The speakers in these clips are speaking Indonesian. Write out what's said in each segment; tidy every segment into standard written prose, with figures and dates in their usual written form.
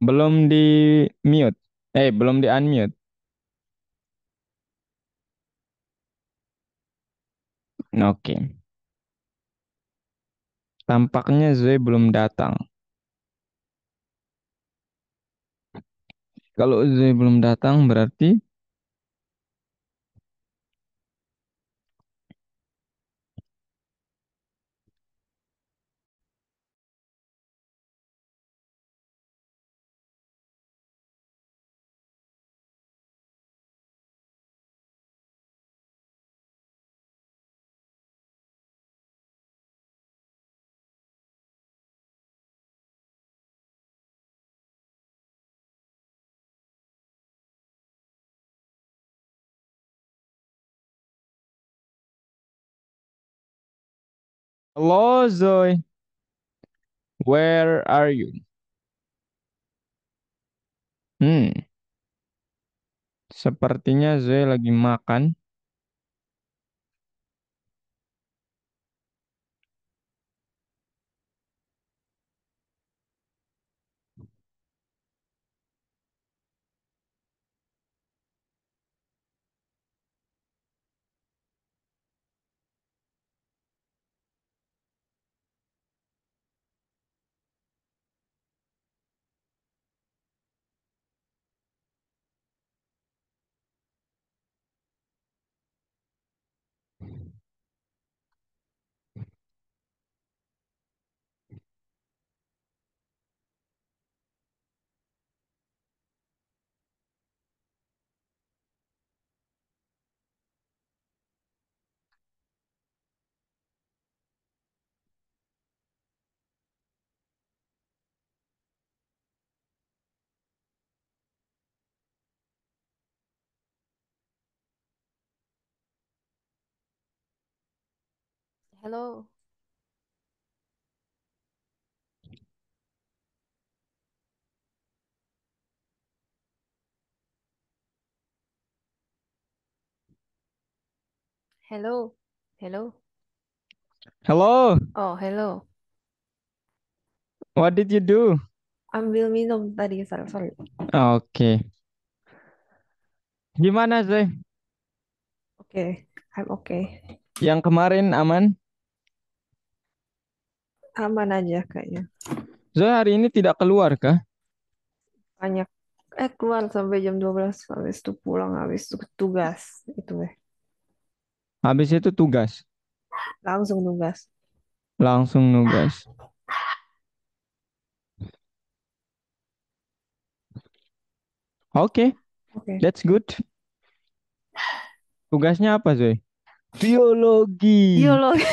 Belum di mute. Belum di unmute. Oke. Tampaknya Zoe belum datang. Kalau Zoe belum datang berarti halo Zoe, where are you? Hmm, sepertinya Zoe lagi makan. Hello, hello, hello. Hello, Oh, hello. what did you do? Ambil minum tadi, sorry, sorry. Oke, gimana Zoe? Oke, I'm okay. Yang kemarin aman? Aman aja kayaknya. Zoe hari ini tidak keluar kah? Banyak keluar sampai jam 12 habis itu pulang habis itu tugas itu Habis itu tugas, langsung tugas. langsung nugas. Oke, Oke. that's good. Tugasnya apa Zoe? Biologi. Biologi.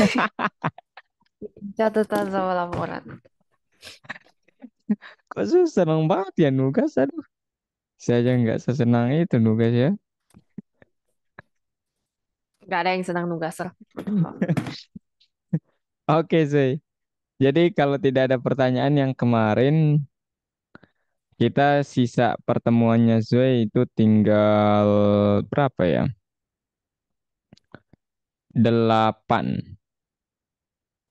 Catatan sama laporan. Kok seneng banget ya nugas? Aduh, saya aja nggak sesenang itu nugas ya. Gak ada yang senang nugas. Oke, Zoe. Jadi kalau tidak ada pertanyaan yang kemarin, kita sisa pertemuannya Zoe itu tinggal berapa ya? 8.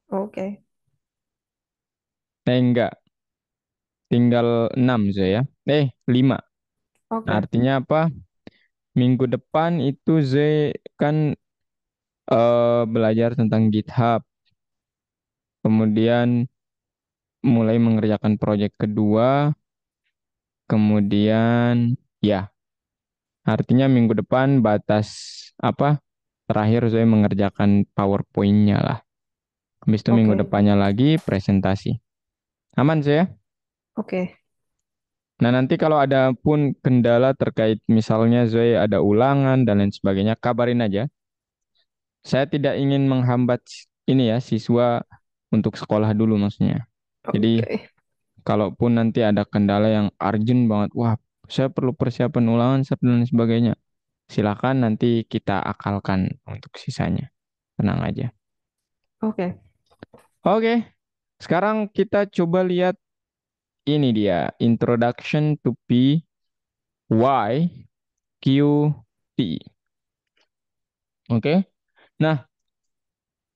Oke, Enggak. Tinggal 6 Zoe ya. 5. oke, Artinya apa? Minggu depan itu Zoe kan belajar tentang GitHub. Kemudian mulai mengerjakan proyek kedua. Kemudian ya, artinya minggu depan batas apa? Terakhir Zoe mengerjakan PowerPoint-nya lah. Habis itu minggu oke, depannya lagi presentasi. Aman sih ya? oke, Nah nanti kalau ada pun kendala terkait misalnya Zoe ada ulangan dan lain sebagainya, kabarin aja. Saya tidak ingin menghambat ini ya siswa untuk sekolah dulu maksudnya. Jadi oke, kalaupun nanti ada kendala yang urgent banget, wah saya perlu persiapan ulangan dan lain sebagainya. Silakan nanti kita akalkan untuk sisanya. Tenang aja. oke, Oke, sekarang kita coba lihat ini dia, Introduction to PYQT. Oke. Nah,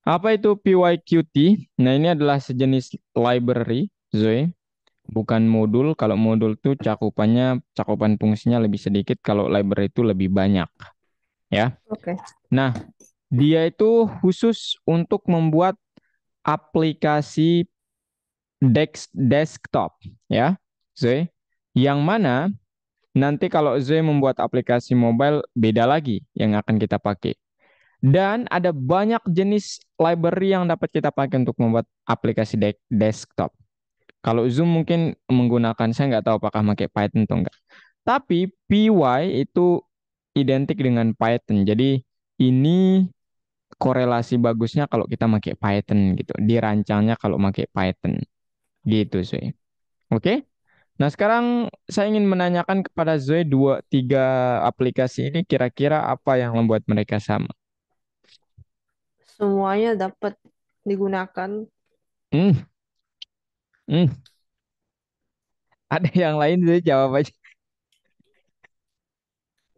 apa itu PYQT? Nah, ini adalah sejenis library, Zoe. bukan modul. Kalau modul tuh cakupan fungsinya lebih sedikit, kalau library itu lebih banyak, ya. Oke. Nah, dia itu khusus untuk membuat aplikasi desktop, ya, Zoe. Yang mana nanti kalau Zoe membuat aplikasi mobile beda lagi yang akan kita pakai. Dan ada banyak jenis library yang dapat kita pakai untuk membuat aplikasi desktop. Kalau Zoom mungkin menggunakan, saya nggak tahu apakah pakai Python atau enggak. Tapi PY itu identik dengan Python. Jadi ini korelasi bagusnya kalau kita pakai Python gitu. Dirancangnya kalau pakai Python gitu sih. Oke? Nah, sekarang saya ingin menanyakan kepada Zoe dua tiga aplikasi ini kira-kira apa yang membuat mereka sama? Semuanya dapat digunakan. Hmm, hmm. Ada yang lain Zoe jawab aja.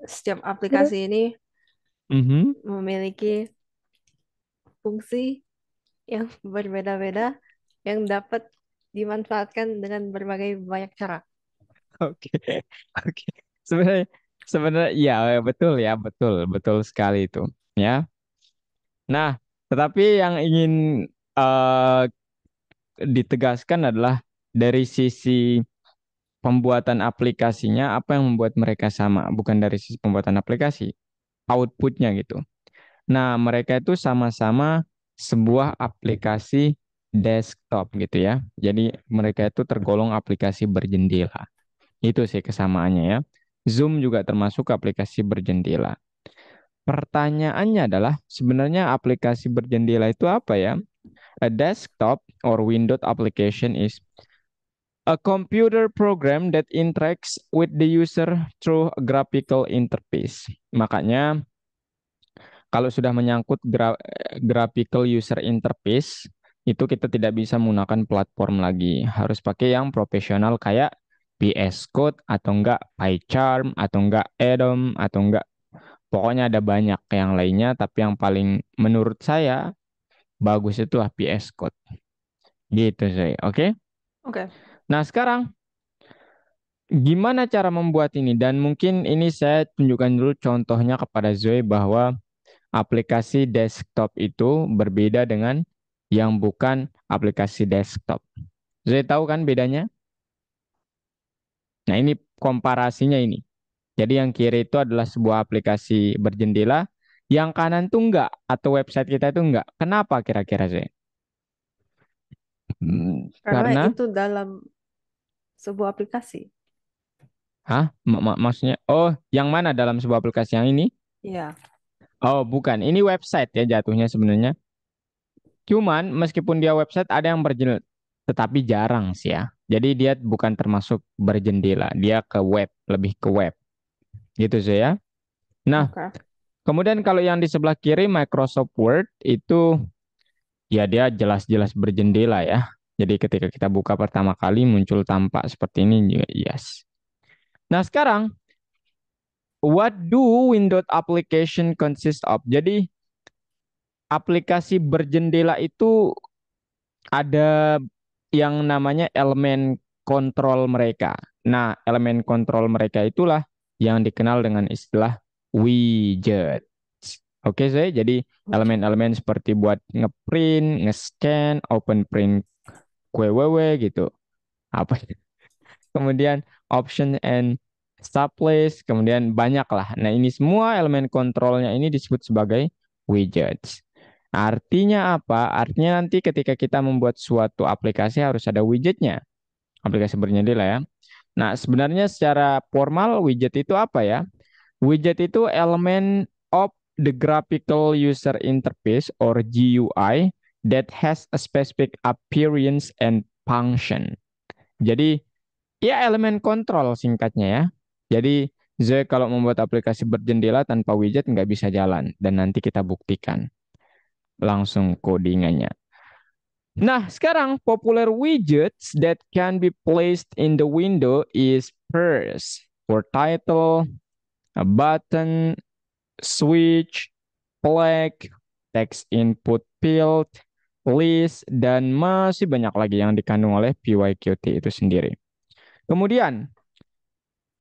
Setiap aplikasi ini Mhm. memiliki fungsi yang berbeda-beda yang dapat dimanfaatkan dengan berbagai banyak cara. Oke, oke. Sebenarnya, sebenarnya, iya betul ya, betul, betul sekali itu, ya. Nah, tetapi yang ingin eh, ditegaskan adalah dari sisi pembuatan aplikasinya, apa yang membuat mereka sama, bukan dari sisi pembuatan aplikasi, outputnya gitu. Nah, mereka itu sama-sama sebuah aplikasi desktop gitu ya. Jadi mereka itu tergolong aplikasi berjendela. Itu sih kesamaannya ya. Zoom juga termasuk aplikasi berjendela. Pertanyaannya adalah sebenarnya aplikasi berjendela itu apa ya? A desktop or windowed application is a computer program that interacts with the user through a graphical interface. Makanya kalau sudah menyangkut graphical user interface, itu kita tidak bisa menggunakan platform lagi. Harus pakai yang profesional kayak VS Code atau enggak PyCharm atau enggak Atom atau enggak. Pokoknya ada banyak yang lainnya, tapi yang paling menurut saya bagus itu VS Code. Gitu sih, oke? Oke. Nah, sekarang gimana cara membuat ini? Dan mungkin ini saya tunjukkan dulu contohnya kepada Zoe bahwa aplikasi desktop itu berbeda dengan yang bukan aplikasi desktop. Zoe tahu kan bedanya? Nah, ini komparasinya ini. Jadi yang kiri itu adalah sebuah aplikasi berjendela, yang kanan tuh enggak, atau website kita itu enggak. Kenapa kira-kira Zoe? Karena Karena, itu dalam sebuah aplikasi. hah? Maksudnya, oh, yang mana dalam sebuah aplikasi yang ini? Ya. Oh, bukan. Ini website ya jatuhnya sebenarnya. Cuman meskipun dia website ada yang berjendela, tetapi jarang sih ya. Jadi dia bukan termasuk berjendela, dia ke web, lebih ke web. Gitu sih ya. Nah, Oke. kemudian kalau yang di sebelah kiri Microsoft Word itu ya dia jelas-jelas berjendela ya. Jadi ketika kita buka pertama kali muncul tampak seperti ini juga yes. Nah, sekarang what do Windows application consist of? Jadi aplikasi berjendela itu ada yang namanya elemen kontrol mereka. Nah, elemen kontrol mereka itulah yang dikenal dengan istilah widget. Oke, saya jadi elemen-elemen seperti buat ngeprint, nge-scan, open print QWW gitu. Apa kemudian option and sublist, kemudian banyak lah. Nah, ini semua elemen kontrolnya ini disebut sebagai widgets. Artinya apa? Artinya nanti ketika kita membuat suatu aplikasi harus ada widgetnya. Aplikasi berjendela ya. Nah, sebenarnya secara formal widget itu apa ya? Widget itu elemen of the graphical user interface or GUI that has a specific appearance and function. Jadi ya elemen kontrol singkatnya ya. Jadi Zoe kalau membuat aplikasi berjendela tanpa widget nggak bisa jalan. Dan nanti kita buktikan langsung codingannya. Nah, sekarang popular widgets that can be placed in the window is first for title, a button, switch, flag, text input field, list, dan masih banyak lagi yang dikandung oleh PyQt itu sendiri. Kemudian,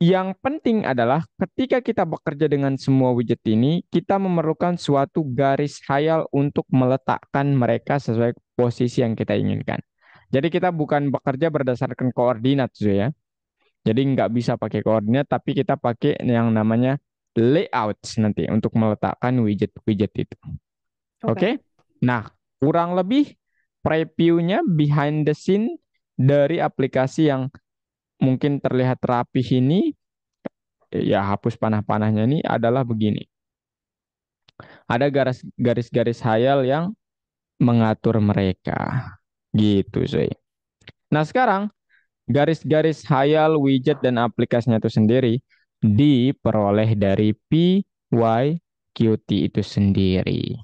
yang penting adalah ketika kita bekerja dengan semua widget ini, kita memerlukan suatu garis khayal untuk meletakkan mereka sesuai posisi yang kita inginkan. Jadi kita bukan bekerja berdasarkan koordinat, Zoe, ya. Jadi nggak bisa pakai koordinat, tapi kita pakai yang namanya layout nanti untuk meletakkan widget-widget itu. Oke. Oke? Nah, kurang lebih previewnya behind the scene dari aplikasi yang mungkin terlihat rapih ini, ya hapus panah-panahnya ini adalah begini. Ada garis-garis hayal yang mengatur mereka. Gitu, Zoe. Nah, sekarang garis-garis hayal widget dan aplikasinya itu sendiri diperoleh dari PyQt itu sendiri.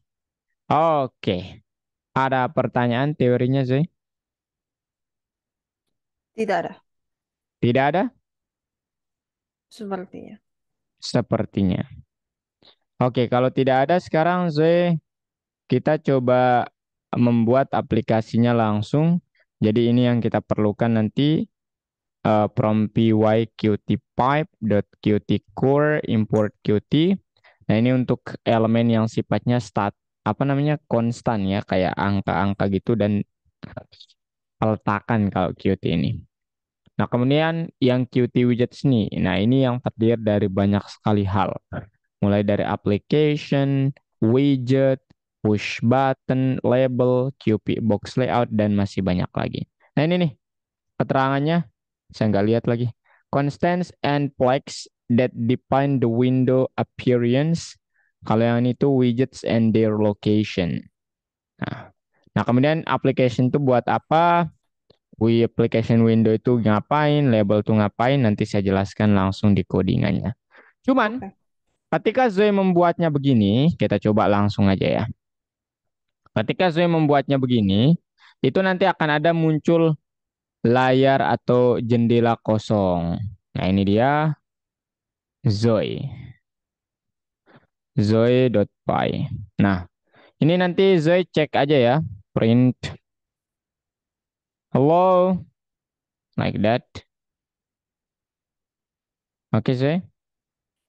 Oke, ada pertanyaan teorinya, Zoe? Tidak ada. Tidak ada? Sepertinya. Sepertinya. Oke, kalau tidak ada sekarang, Zoe, kita coba membuat aplikasinya langsung. Jadi ini yang kita perlukan nanti from pyqtpipe.qtcore import qt. Nah, ini untuk elemen yang sifatnya apa namanya konstan ya, kayak angka-angka gitu dan peletakan kalau qt ini. Nah, kemudian yang Qt widgets nih. Nah, ini yang terdiri dari banyak sekali hal. Mulai dari application, widget, push button, label, Qt box layout, dan masih banyak lagi. Nah, ini nih keterangannya. Saya nggak lihat lagi. Constants and flags that define the window appearance. Kalau yang ini tuh widgets and their location. Nah, nah kemudian application itu buat apa? Application window itu ngapain, label itu ngapain, nanti saya jelaskan langsung di codingannya. Cuman, Oke. ketika Zoe membuatnya begini, kita coba langsung aja ya. Ketika Zoe membuatnya begini, itu nanti akan ada muncul layar atau jendela kosong. Nah, ini dia Zoe. Zoe.py. Nah, ini nanti Zoe cek aja ya. Print hello, like that. Oke, Zoe.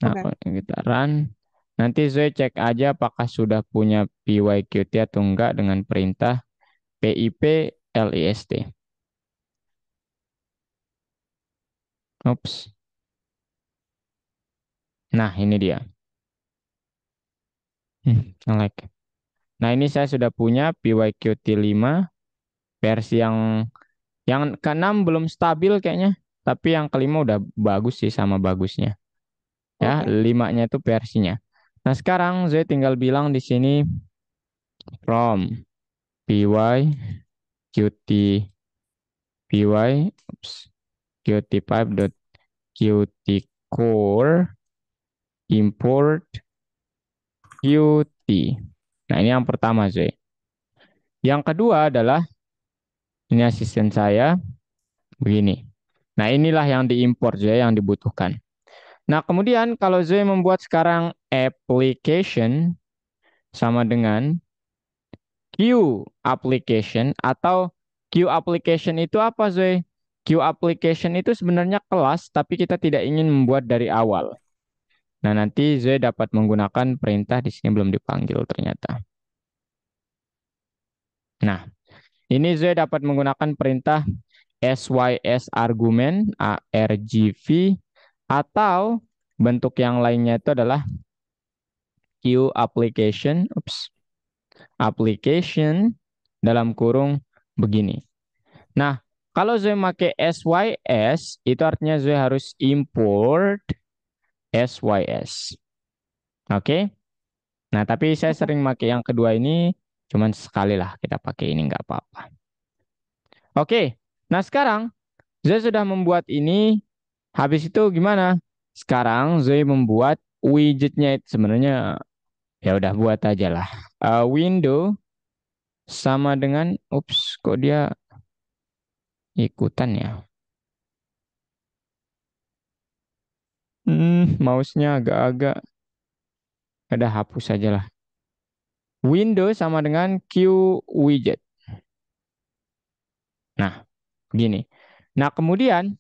Nah, Oke. kita run. Nanti Zoe cek aja apakah sudah punya PyQt atau enggak dengan perintah pip list. Oops. Nah, ini dia. Like. Nah, ini saya sudah punya PyQt 5 versi yang keenam belum stabil kayaknya, tapi yang kelima udah bagus sih sama bagusnya. Ya, Oke. limanya itu versinya. Nah, sekarang Zoe tinggal bilang di sini from PyQt oops, qt5.qtcore import qt. Nah, ini yang pertama, Zoe. Yang kedua adalah ini asisten saya begini. Nah, inilah yang diimport, Zoe, yang dibutuhkan. Nah, kemudian kalau Zoe membuat sekarang application sama dengan Q application atau Q application itu apa, Zoe? Q application itu sebenarnya kelas, tapi kita tidak ingin membuat dari awal. Nah, nanti Zoe dapat menggunakan perintah di sini belum dipanggil ternyata. Nah, ini Zoe dapat menggunakan perintah sys argument argv atau bentuk yang lainnya itu adalah Q application, application dalam kurung begini. Nah, kalau Zoe pakai sys, itu artinya Zoe harus import sys. Oke? Nah, tapi saya Oke. sering pakai yang kedua ini, cuman sekali lah kita pakai ini, nggak apa-apa. Oke, nah sekarang Zoe sudah membuat ini, habis itu gimana? Sekarang Zoe membuat widgetnya itu sebenarnya ya udah buat aja lah. Window sama dengan, kok dia ikutan ya? Mouse-nya agak-agak, ada hapus aja lah. Window sama dengan Q widget. Nah, gini. Nah, kemudian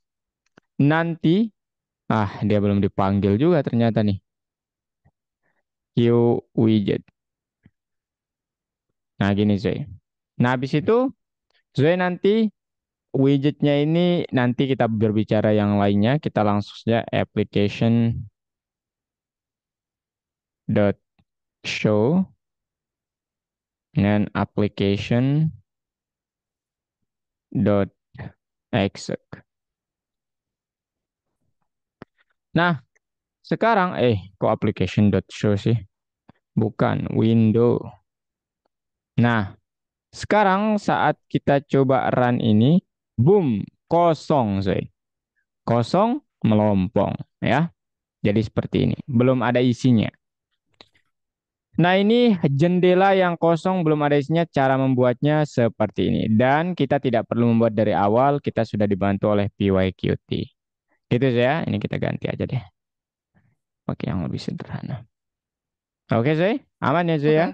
nanti, dia belum dipanggil juga ternyata nih. Q widget. Nah, gini Zoe. Nah, habis itu Zoe nanti widgetnya ini nanti kita berbicara yang lainnya. Kita langsung saja application dot show dan application dot exec. Nah, sekarang kok application dot show sih? Bukan window. Nah, sekarang saat kita coba run ini, boom, kosong, Zoe. Kosong melompong, ya. Jadi seperti ini. Belum ada isinya. Nah, ini jendela yang kosong belum ada isinya. Cara membuatnya seperti ini. Dan kita tidak perlu membuat dari awal. Kita sudah dibantu oleh PyQt. Gitu ya. Ini kita ganti aja deh. Pakai yang lebih sederhana. Oke, Zoe. Aman ya, Zoe ya?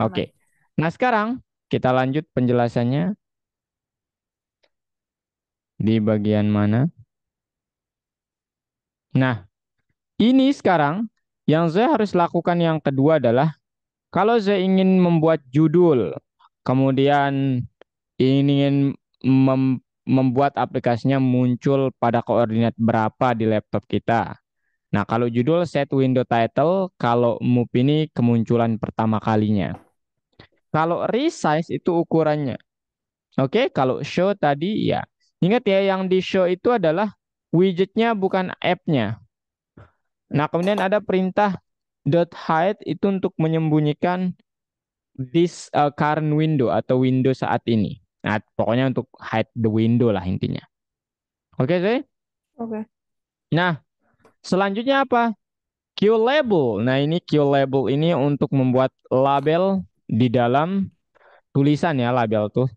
Oke, Oke. aman. Nah, sekarang kita lanjut penjelasannya di bagian mana. Nah, ini sekarang yang saya harus lakukan yang kedua adalah kalau saya ingin membuat judul, kemudian ingin membuat aplikasinya muncul pada koordinat berapa di laptop kita. Nah, kalau judul set window title, kalau move ini kemunculan pertama kalinya. Kalau resize itu ukurannya. Oke, kalau show tadi ya. Ingat ya, yang di show itu adalah widgetnya bukan app-nya. Nah, kemudian ada perintah dot hide itu untuk menyembunyikan this current window atau window saat ini. Nah, pokoknya untuk hide the window lah intinya. Oke, Zay? Oke, Nah, selanjutnya apa? Q label. Nah, ini Q label ini untuk membuat label di dalam tulisan ya, label tuh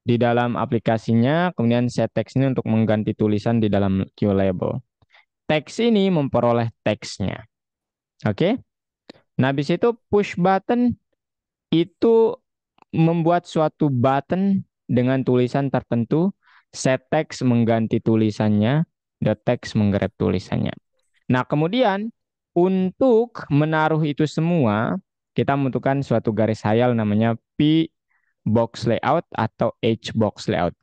di dalam aplikasinya. Kemudian set text ini untuk mengganti tulisan di dalam Q label. Teks ini memperoleh teksnya. Oke? Nah, habis itu push button itu membuat suatu button dengan tulisan tertentu, set text mengganti tulisannya, dot text menggrab tulisannya. Nah, kemudian untuk menaruh itu semua, kita membutuhkan suatu garis hayal namanya P box layout atau H box layout.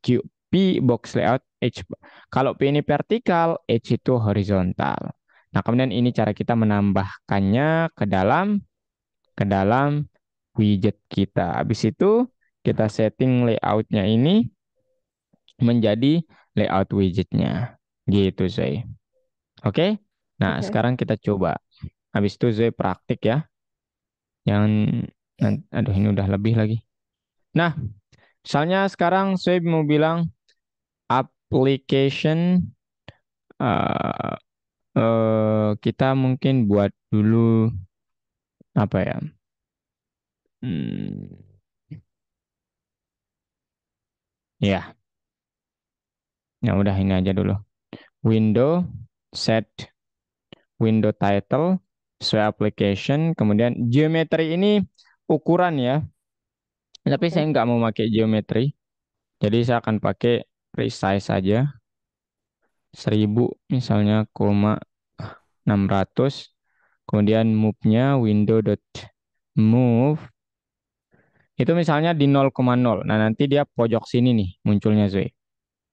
P box layout, H. Kalau P ini vertikal, H itu horizontal. Nah, kemudian ini cara kita menambahkannya ke dalam widget kita. Habis itu kita setting layoutnya ini menjadi layout widgetnya. Gitu, Zoe. Oke? Nah, oke. sekarang kita coba. Habis itu Zoe praktik ya. Yang aduh ini udah lebih lagi. Nah, misalnya sekarang Zoe mau bilang application eh kita mungkin buat dulu apa ya? Hmm, ya, ya udah ini aja dulu. Window set window title sesuai application, kemudian geometry ini ukuran ya. Tapi saya Oke. nggak mau pakai geometry, jadi saya akan pakai resize saja 1000 misalnya 600. Kemudian move-nya window dot move itu misalnya di 0,0. Nah, nanti dia pojok sini nih munculnya Zoe.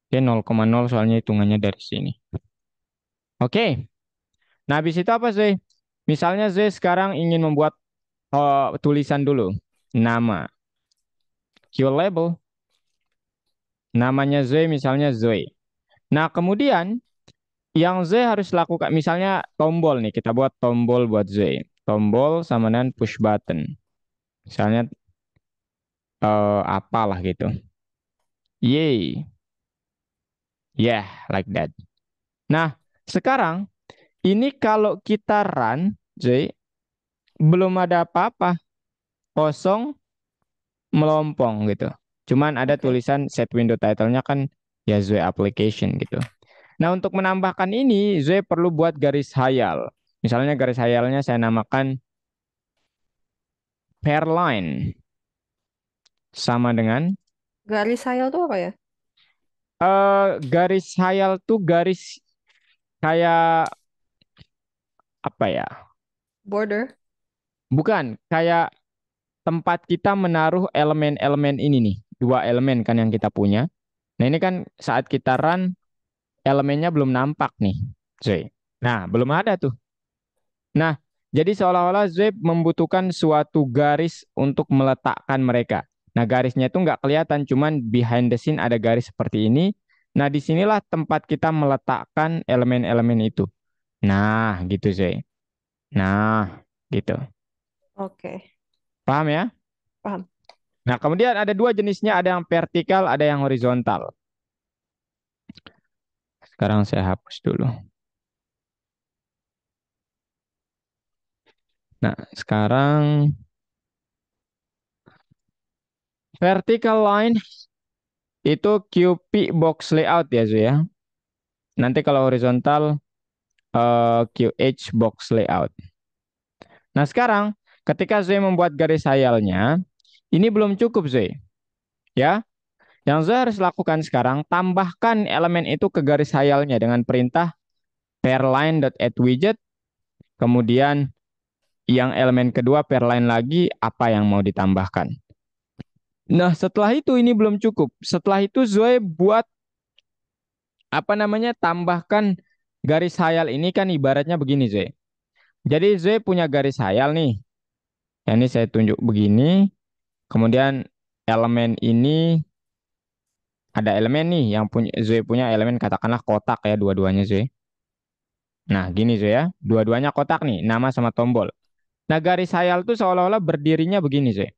Oke, 0,0 soalnya hitungannya dari sini. Oke. Nah, habis itu apa Zoe? Misalnya Zoe sekarang ingin membuat tulisan dulu. Nama. Q label. Namanya Zoe misalnya Zoe. Nah, kemudian yang Zoe harus lakukan misalnya tombol nih. Kita buat tombol buat Zoe. Tombol sama dengan push button. Misalnya apalah gitu. Yay. Yeah, like that. Nah, sekarang ini kalau kita run, Zoe, belum ada apa-apa. Kosong melompong gitu. Cuman ada Oke. tulisan set window title-nya kan ya Zoe application gitu. Nah, untuk menambahkan ini, Zoe perlu buat garis hayal. Misalnya garis hayalnya saya namakan pair line. Sama dengan Garis sayal tuh apa ya? garis hayal tuh garis. kayak apa ya? Border. Bukan, kayak tempat kita menaruh elemen-elemen ini nih. Dua elemen kan yang kita punya. Nah, ini kan saat kita run elemennya belum nampak nih, Zoe. Nah, belum ada tuh. Nah, jadi seolah-olah Zoe membutuhkan suatu garis untuk meletakkan mereka. Nah, garisnya itu nggak kelihatan, cuman behind the scene ada garis seperti ini. Nah, disinilah tempat kita meletakkan elemen-elemen itu. Nah, gitu Zoe. Nah, gitu. Oke, Paham ya? paham. Nah, kemudian ada dua jenisnya, ada yang vertikal, ada yang horizontal. Sekarang saya hapus dulu. Nah, sekarang vertical line itu QP box layout ya, Zu ya. Nanti kalau horizontal QH box layout. Nah, sekarang ketika Zoe membuat garis hayalnya, ini belum cukup Zoe. Ya, yang Zoe harus lakukan sekarang, tambahkan elemen itu ke garis hayalnya dengan perintah pair line.addWidget. Kemudian yang elemen kedua pair line lagi, apa yang mau ditambahkan. Nah, setelah itu ini belum cukup. Setelah itu Zoe buat apa namanya, tambahkan garis hayal ini kan ibaratnya begini Zoe. Jadi Zoe punya garis hayal nih. Ya, ini saya tunjuk begini. Kemudian elemen ini ada elemen nih yang punya Zoe punya elemen katakanlah kotak ya dua-duanya Zoe. Nah gini Zoe ya, dua-duanya kotak nih, nama sama tombol. Nah garis hayal tuh seolah-olah berdirinya begini Zoe.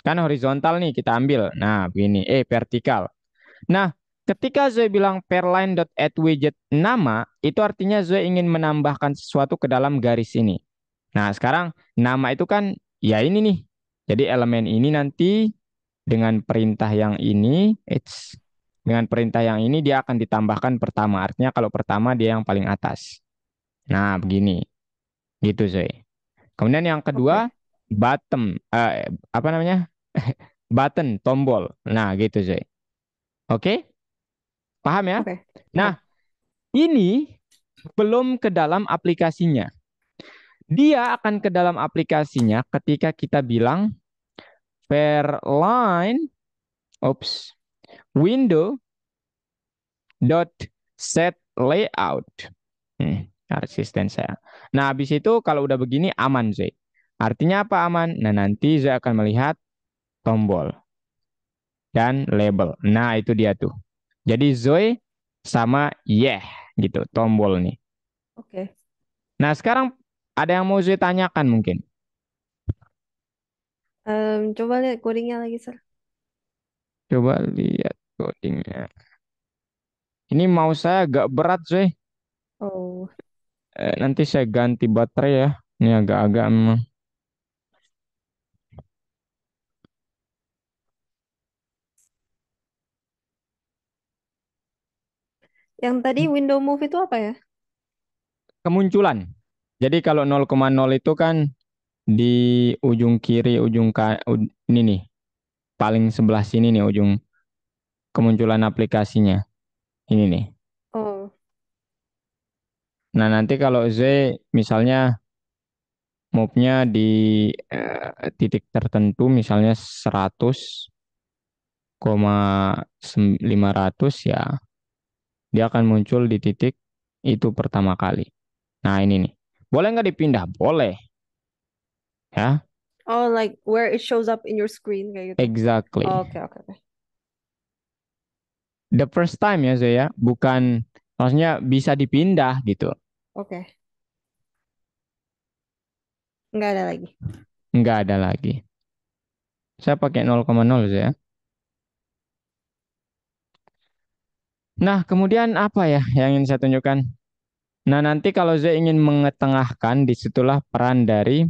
Kan horizontal nih kita ambil. Nah begini, vertikal. Nah ketika Zoe bilang pairline.addWidget nama, itu artinya Zoe ingin menambahkan sesuatu ke dalam garis ini. Nah, sekarang nama itu kan ya ini nih. Jadi elemen ini nanti dengan perintah yang ini, dengan perintah yang ini dia akan ditambahkan pertama. Artinya kalau pertama dia yang paling atas. Nah, begini. Gitu, Zoe. Kemudian yang kedua, Oke, bottom, apa namanya? Button, tombol. Nah, gitu, Zoe. Oke? Paham ya? oke, Nah, paham. ini belum ke dalam aplikasinya. Dia akan ke dalam aplikasinya ketika kita bilang per line, oops, window dot set layout. Asisten saya. Nah, habis itu kalau udah begini aman, Zay. Artinya apa aman? Nah, nanti Zay akan melihat tombol dan label. Nah, itu dia tuh. Jadi Zoe sama yeah gitu, tombol nih. Oke. Nah, sekarang ada yang mau Zoe tanyakan mungkin. Coba lihat codingnya lagi, Sir. Coba lihat codingnya. Ini mau saya agak berat, Zoe. Oh, Nanti saya ganti baterai ya. Ini agak-agak memang. yang tadi window move itu apa ya? Kemunculan. Jadi kalau 0,0 itu kan di ujung kiri, ini nih, paling sebelah sini nih ujung kemunculan aplikasinya. Ini nih. Oh, Nah, nanti kalau Z misalnya move-nya di titik tertentu misalnya 100,500 ya, dia akan muncul di titik itu pertama kali. Nah, ini nih. Boleh nggak dipindah? Boleh, ya. oh, like where it shows up in your screen kayak gitu. Exactly. Oke, oke, oke. The first time ya Zoya, bukan maksudnya bisa dipindah gitu. Oke, nggak ada lagi. Nggak ada lagi. Saya pakai 0,0 Zoya. Nah, kemudian apa ya yang ingin saya tunjukkan? Nah, nanti kalau Zoe ingin mengetengahkan, disitulah peran dari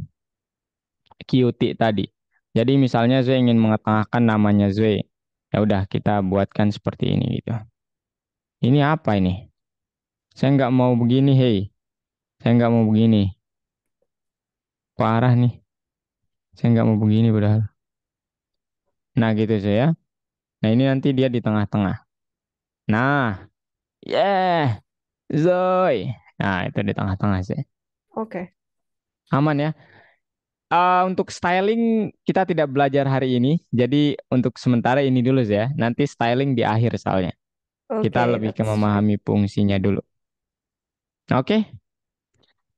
Qt tadi. Jadi misalnya Zoe ingin mengetengahkan namanya Zoe. Ya udah kita buatkan seperti ini gitu. Ini apa ini? Saya nggak mau begini, hei. Saya nggak mau begini. Parah nih. Saya nggak mau begini padahal. Nah gitu saya. Nah ini nanti dia di tengah-tengah. Nah, yeah. Zoe. Nah, itu di tengah-tengah sih. Oke. Aman ya. Untuk styling kita tidak belajar hari ini. Jadi untuk sementara ini dulu ya. Nanti styling di akhir soalnya. Kita Oke, lebih ke that's fine. memahami fungsinya dulu. Oke,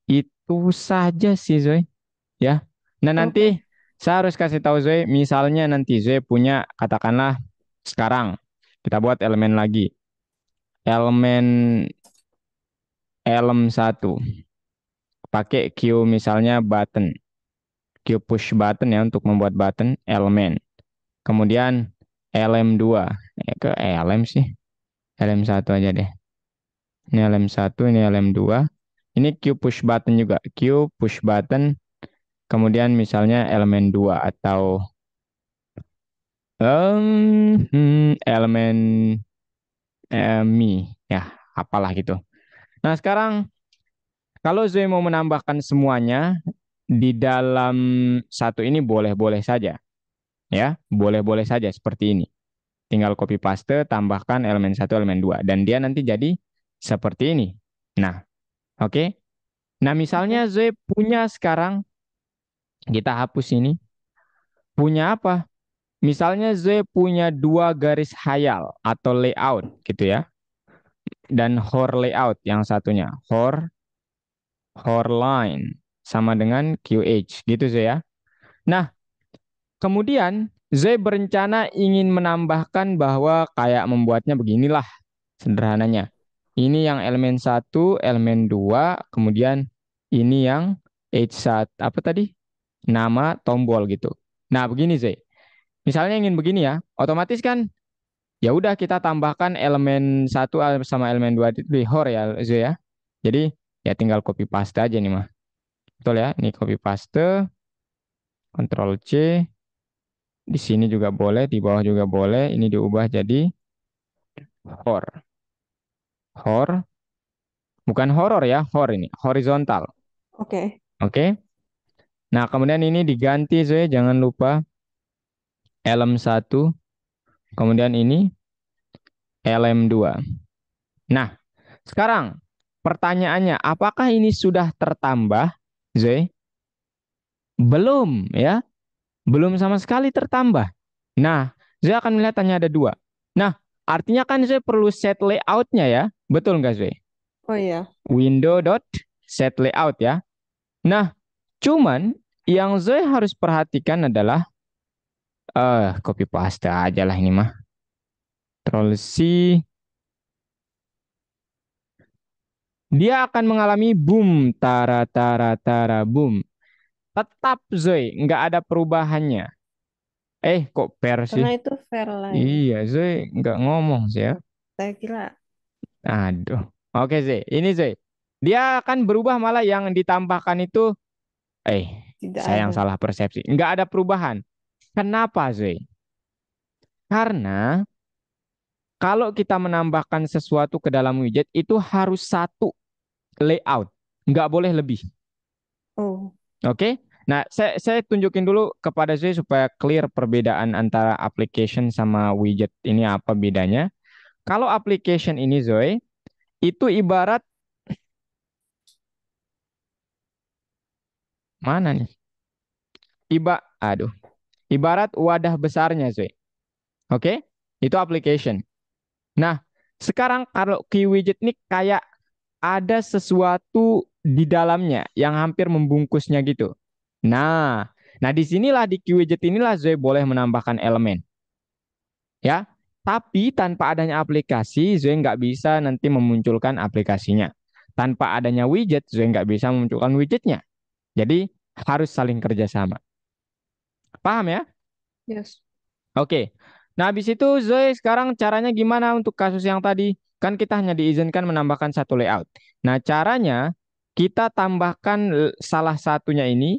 itu saja sih Zoe. Ya. Nah nanti Oke. saya harus kasih tahu Zoe. Misalnya nanti Zoe punya katakanlah sekarang kita buat elemen lagi. Elemen elem satu. Pakai Q misalnya button. Q push button ya untuk membuat button elemen. Kemudian LM2. Ke LM sih. LM1 aja deh. Ini LM1, ini LM2. Ini Q push button juga. Q push button. Kemudian misalnya elemen 2 atau elemen mi. Ya, apalah gitu. Nah, sekarang kalau Zoe mau menambahkan semuanya di dalam satu ini boleh-boleh saja. Ya, boleh-boleh saja seperti ini. Tinggal copy paste, tambahkan elemen satu, elemen 2. Dan dia nanti jadi seperti ini. Nah, oke. Nah, Oke. misalnya Zoe punya sekarang, kita hapus ini. Punya apa? Misalnya Zoe punya dua garis hayal atau layout gitu ya. Dan hor layout yang satunya. Hor line. Sama dengan QH gitu Zoe ya. Nah, kemudian Zoe berencana ingin menambahkan bahwa kayak membuatnya beginilah sederhananya. Ini yang elemen satu, elemen 2, kemudian ini yang H1, apa tadi? Nama tombol gitu. Nah, begini Zay. Misalnya ingin begini ya, otomatis kan ya udah kita tambahkan elemen satu sama elemen 2 di hor ya Zay ya. Jadi ya tinggal copy paste aja nih mah. Betul ya? Ini copy paste, Ctrl C, di sini juga boleh, di bawah juga boleh. Ini diubah jadi hor. Hor, bukan horor ya, hor ini, horizontal. Oke. Oke. Nah, kemudian ini diganti Zoe, jangan lupa LM1, kemudian ini LM2. Nah, sekarang pertanyaannya, apakah ini sudah tertambah, Zoe? Belum ya, belum sama sekali tertambah. Nah, Zoe akan melihat hanya ada dua. Nah, artinya kan Zoe perlu set layoutnya ya, betul nggak Zoe? Oh iya. Window dot set layout ya. Nah, cuman yang Zoe harus perhatikan adalah copy paste aja lah ini mah. Ctrl C, dia akan mengalami boom, tara tara tara boom. Tetap Zoe, nggak ada perubahannya. Kok per sih? Karena itu Fairline. Iya, Zoe nggak ngomong sih ya. Saya kira Aduh. Oke Zoe, ini Zoe. Dia akan berubah malah yang ditambahkan itu, tidak saya yang ada. salah persepsi. Nggak ada perubahan. Kenapa Zoe? Karena kalau kita menambahkan sesuatu ke dalam widget itu harus satu layout, nggak boleh lebih. Oh, Oke. Nah, saya tunjukin dulu kepada saya supaya clear perbedaan antara application sama widget ini apa bedanya. Kalau application ini Zoe, itu ibarat mana nih? Aduh, ibarat wadah besarnya Zoe. Oke? Itu application. Nah, sekarang kalau key widget ini kayak ada sesuatu di dalamnya yang hampir membungkusnya gitu. Nah, nah disinilah di key widget inilah Zoe boleh menambahkan elemen. Ya. Tapi tanpa adanya aplikasi, Zoe nggak bisa nanti memunculkan aplikasinya. Tanpa adanya widget, Zoe nggak bisa memunculkan widgetnya. Jadi harus saling kerjasama. Paham ya? yes. Oke. Nah, habis itu Zoe sekarang caranya gimana untuk kasus yang tadi? Kan kita hanya diizinkan menambahkan satu layout. Nah, caranya kita tambahkan salah satunya ini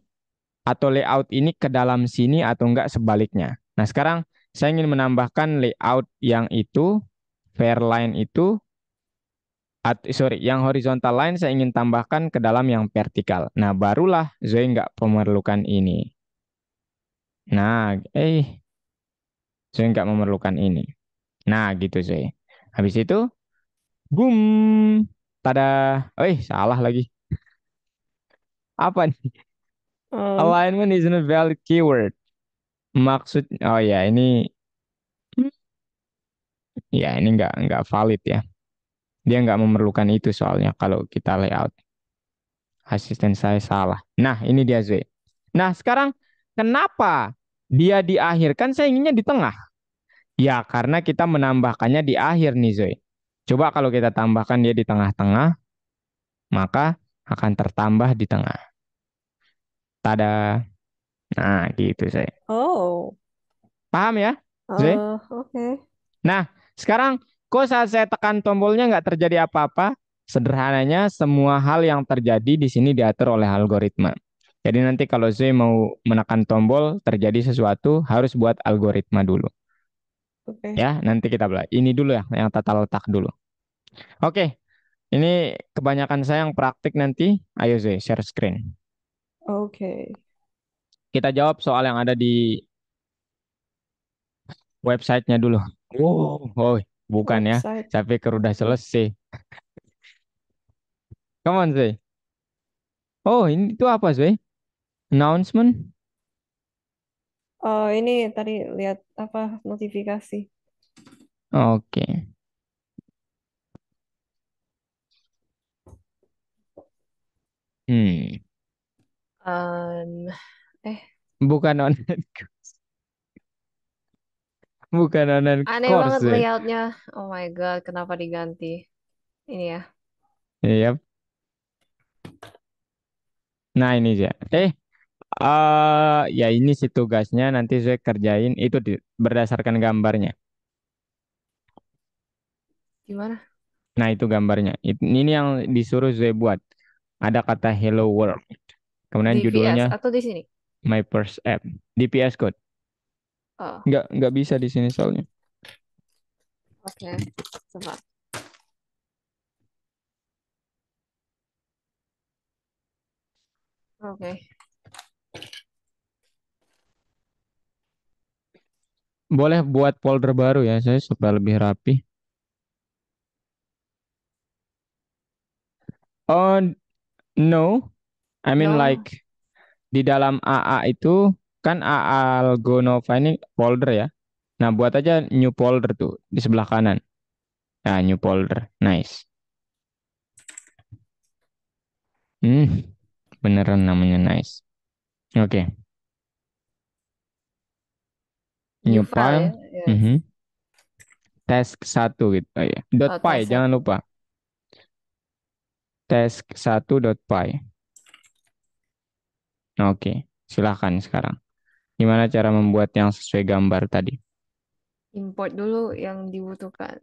atau layout ini ke dalam sini atau enggak sebaliknya. Nah, sekarang saya ingin menambahkan layout yang itu, Fairline itu, sorry, yang horizontal line saya ingin tambahkan ke dalam yang vertikal. Nah, barulah Zoe nggak memerlukan ini. Nah, Zoe nggak memerlukan ini. Nah, gitu Zoe. Habis itu, boom. Tada. Salah lagi. Apa nih? Um, Alignment is not valid keyword. Oh ya, ini nggak valid ya. Dia nggak memerlukan itu soalnya kalau kita layout. Asisten saya salah. Nah, ini dia Zoe. Nah, sekarang kenapa dia di akhir? Kan saya inginnya di tengah. Ya, karena kita menambahkannya di akhir nih Zoe. Coba kalau kita tambahkan dia di tengah-tengah, maka akan tertambah di tengah. Tada. Nah, gitu Zoe. oh, Paham ya, Zoe? oke. Nah, sekarang kok saat saya tekan tombolnya nggak terjadi apa-apa? Sederhananya, semua hal yang terjadi di sini diatur oleh algoritma. Jadi nanti kalau Zoe mau menekan tombol, terjadi sesuatu, harus buat algoritma dulu. Oke, Ya, nanti kita belajar. Ini dulu ya, yang tata letak dulu. Oke, ini kebanyakan saya yang praktik nanti. Ayo Zoe, share screen. oke. Kita jawab soal yang ada di websitenya dulu. Oh, bukan ya. Website. Saya pikir udah selesai. Come on, Zoe. Oh, ini itu apa, Zoe? Announcement? Oh, ini tadi lihat apa notifikasi. Oke. Hmm. Um, eh, Bukan online, bukan online Aneh course, banget Zoe. layoutnya. Oh my God, kenapa diganti? Ini ya. Iya. Nah, ini ya. Ya ini sih tugasnya nanti saya kerjain itu berdasarkan gambarnya. Gimana? Nah, itu gambarnya. Ini yang disuruh saya buat. Ada kata Hello World. Kemudian Di VS judulnya atau di sini? My First App. DPS Code. Oh, Nggak bisa di sini soalnya. oke. Coba. Oke. Boleh buat folder baru ya, saya supaya lebih rapi. Oh, no. I mean No, like di dalam AA itu kan AA Algonova ini folder ya. Nah, buat aja new folder tuh di sebelah kanan. Nah, new folder. Nice. Hmm, beneran namanya nice. Oke, new new file ya. file. Yes. Mhm. Task 1 gitu. Oh, ya. .py Tes ya. jangan lupa. Task 1.py. Oke, silahkan sekarang. Gimana cara membuat yang sesuai gambar tadi? Import dulu yang dibutuhkan.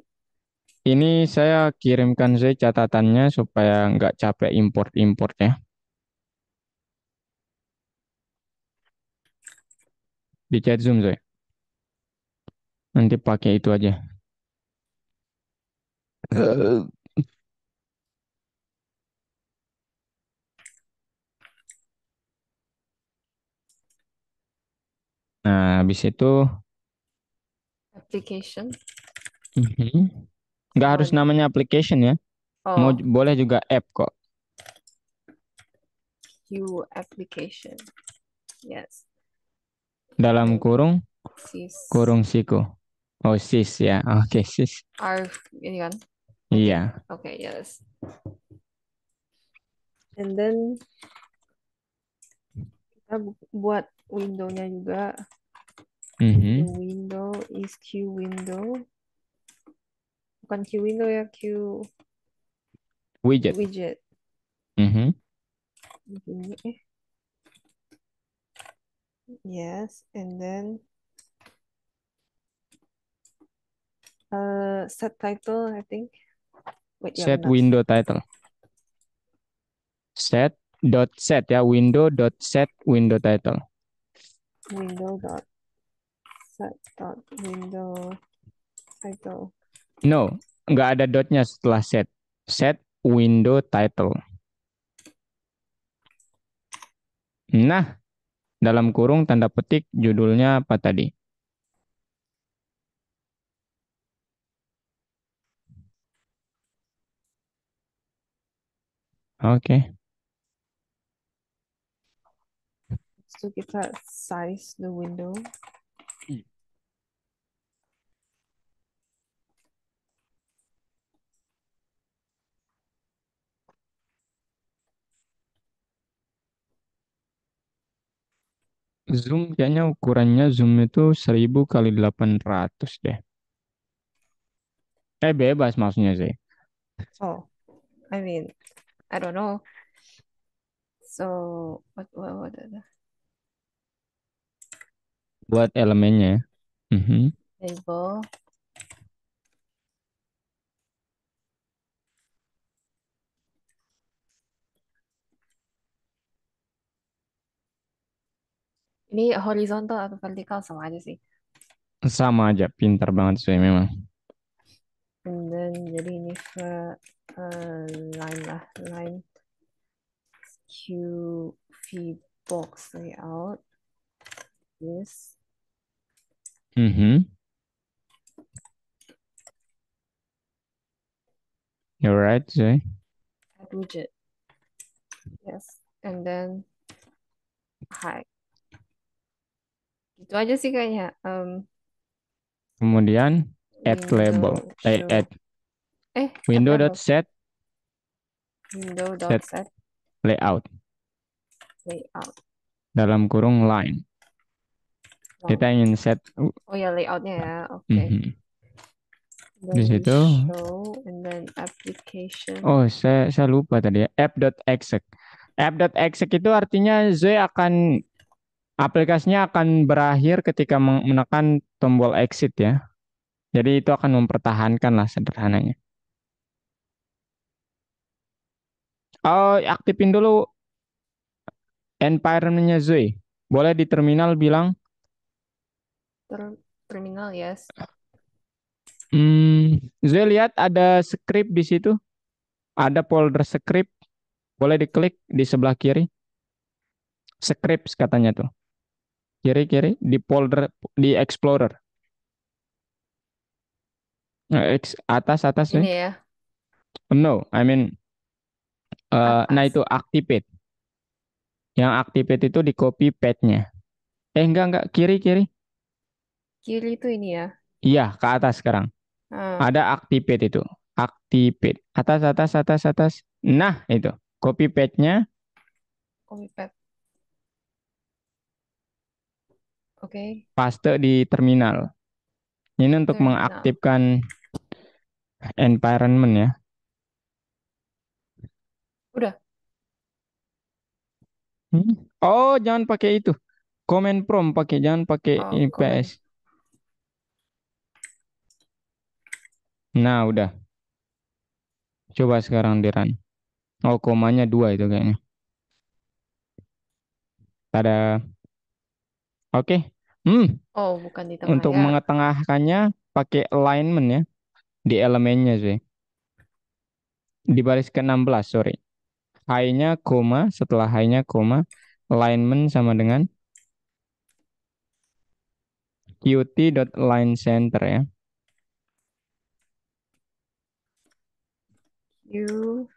Ini saya kirimkan saya catatannya supaya nggak capek import-import ya. Di chat Zoom saya. Nanti pakai itu aja. Nah, habis itu Application. mhm. Nggak harus Oh, namanya application ya. oh, Boleh juga app kok. Q application. Yes. Dalam And kurung, sys kurung siku. Oh, sis ya. Oke, sis. R ini kan. Oke. Iya. Oke, yes. And then kita buat window-nya juga. The Mhm. window is Q window. Bukan Q window ya, Q Widget. widget. Mhm. Ini, yes. And then set title, I think. Wait, ya Set benar. window title. Set ya. Window dot set window title. Window dot set dot window title. No, nggak ada dotnya setelah set. Set window title. Nah, dalam kurung tanda petik judulnya apa tadi? Oke. Itu kita size the window. Zoom kayaknya ukurannya Zoom itu 1000 kali 800 deh. Bebas maksudnya sih. Oh, I mean, I don't know. So, what Buat elemennya ya. Mhm. label. Ini horizontal atau vertikal sama aja sih. Sama aja, pintar banget sih memang. And then jadi ini line lah, line QV box layout. This Mhm. You're right sih. add widget. Yes. And then height. Gitu aja sih kayaknya. Kemudian add label. Window Add show. Add window dot label. set Window dot set set layout layout dalam kurung line. Kita line. ingin set Oh ya layoutnya ya. Oke. mhm. Di Then we situ. show and then application. Oh, saya lupa tadi ya. App.exec. App.exec itu artinya Zoe akan aplikasinya akan berakhir ketika menekan tombol exit ya. Jadi itu akan mempertahankan lah sederhananya. Oh, aktifin dulu environment-nya Zoe. Boleh di terminal bilang, Terminal yes. Zoe lihat ada script di situ. Ada folder script. Boleh diklik di sebelah kiri. Scripts katanya tuh. Kiri-kiri di folder di Explorer. Atas Ini Zoe. ya. No, I mean, nah Atas. itu activate. Yang activate itu di copy path-nya. Enggak, kiri-kiri. Kiri itu ini ya. Iya, ke atas sekarang. Ah, Ada activate itu. Activate. Atas, atas, atas, atas. Nah, itu. Copy path-nya copy paste. Oke. paste di terminal. Ini untuk Terminal. mengaktifkan environment ya. Udah. Hmm. Oh, jangan pakai itu. Command prompt pakai, jangan pakai Oh, IPS. comment. Nah, udah. Coba sekarang di run. Oh, komanya 2 itu kayaknya. Ada. Oke. Hmm. Oh, bukan di tengah Untuk ya. mengetengahkannya pakai alignment ya di elemennya sih. Di baris ke-16, sorry. High-nya koma, setelah high-nya koma, alignment sama dengan qt.line_center ya. U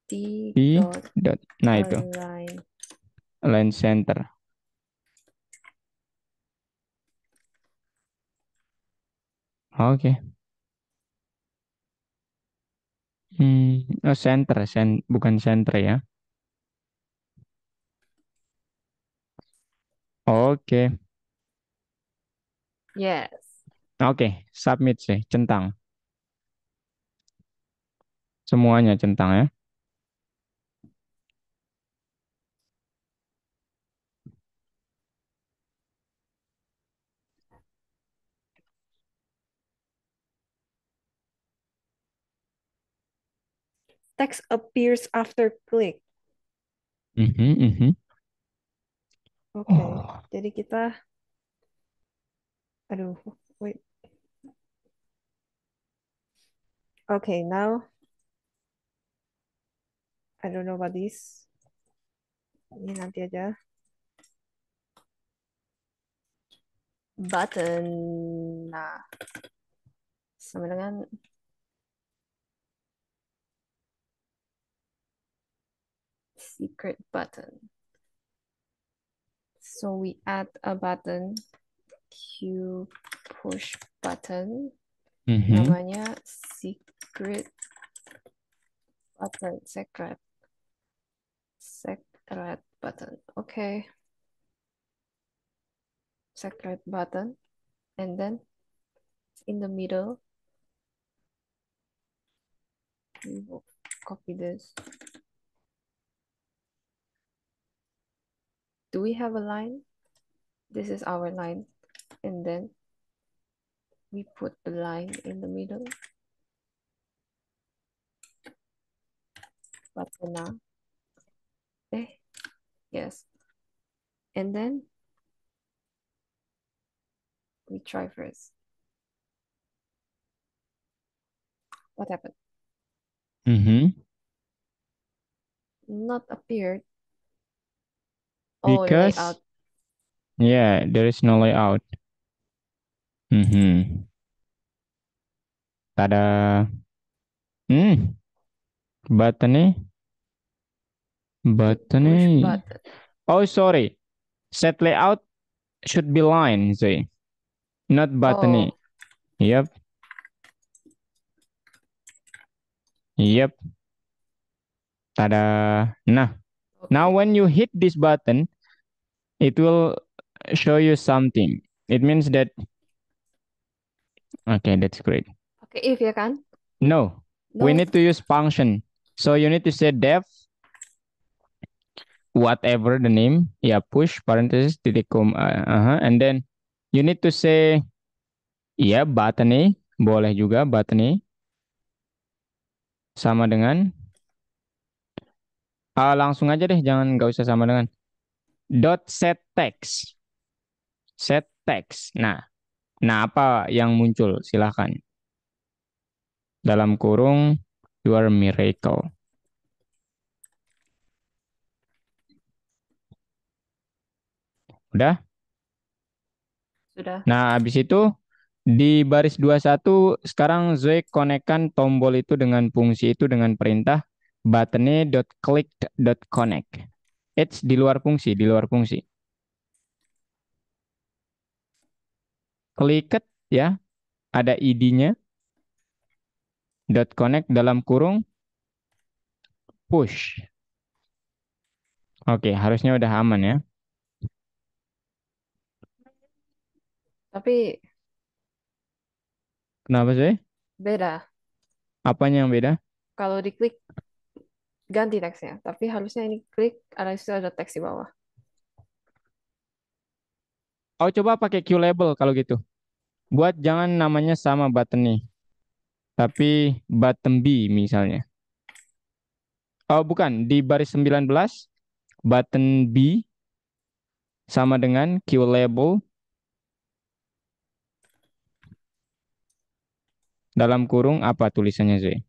T T dot dot, nah itu, align. line center. Oke. Oh, center, bukan center ya. Oke. Yes. Oke, submit sih, centang. Semuanya centang ya. Text appears after click. Mhm, mhm. Oke. Oh, Jadi kita, aduh, wait. Okay, now I don't know about this. Ini nanti aja. Button. Nah, sama dengan secret button. So we add a button, Q push button, Mhm. namanya secret button, secret button. Okay, secret button, and then in the middle, we will copy this. Do we have a line? This is our line, and then we put the line in the middle. Button now. Yes. And then we try first. What happened? Mhm. Not appeared. Oh, Because layout. yeah, there is no layout. Mhm. Tada. Hmm. Button nih. Q Button push nih. button. Oh, sorry. Set layout should be line, Zay. Not button nih. Oh, Yep. Yep. Tada. Nah, now okay. when you hit this button, it will show you something. It means that okay, that's great. Pakai if ya kan? No, we No. need to use function. So you need to say def whatever the name, yeah, push parenthesis titik and then you need to say ya button nih, boleh juga button nih sama dengan langsung aja deh, jangan nggak usah sama dengan dot set text, set text. Nah apa yang muncul? Silahkan dalam kurung your miracle. Udah? Sudah. Nah, habis itu di baris 21 sekarang Zoe konekkan tombol itu dengan fungsi itu dengan perintah buttonnya.click.connect. It's di luar fungsi, di luar fungsi. Click ya, ada id-nya dot connect dalam kurung push. Oke, harusnya udah aman ya. Tapi Kenapa Zoe? beda. Apanya yang beda? Kalau diklik ganti teksnya. Tapi harusnya ini klik ada situ ada teks di bawah. Oh, coba pakai Q label kalau gitu. Buat jangan namanya sama button nih, tapi button B misalnya. Oh, bukan, di baris 19 button B sama dengan Q label dalam kurung apa tulisannya Zoe?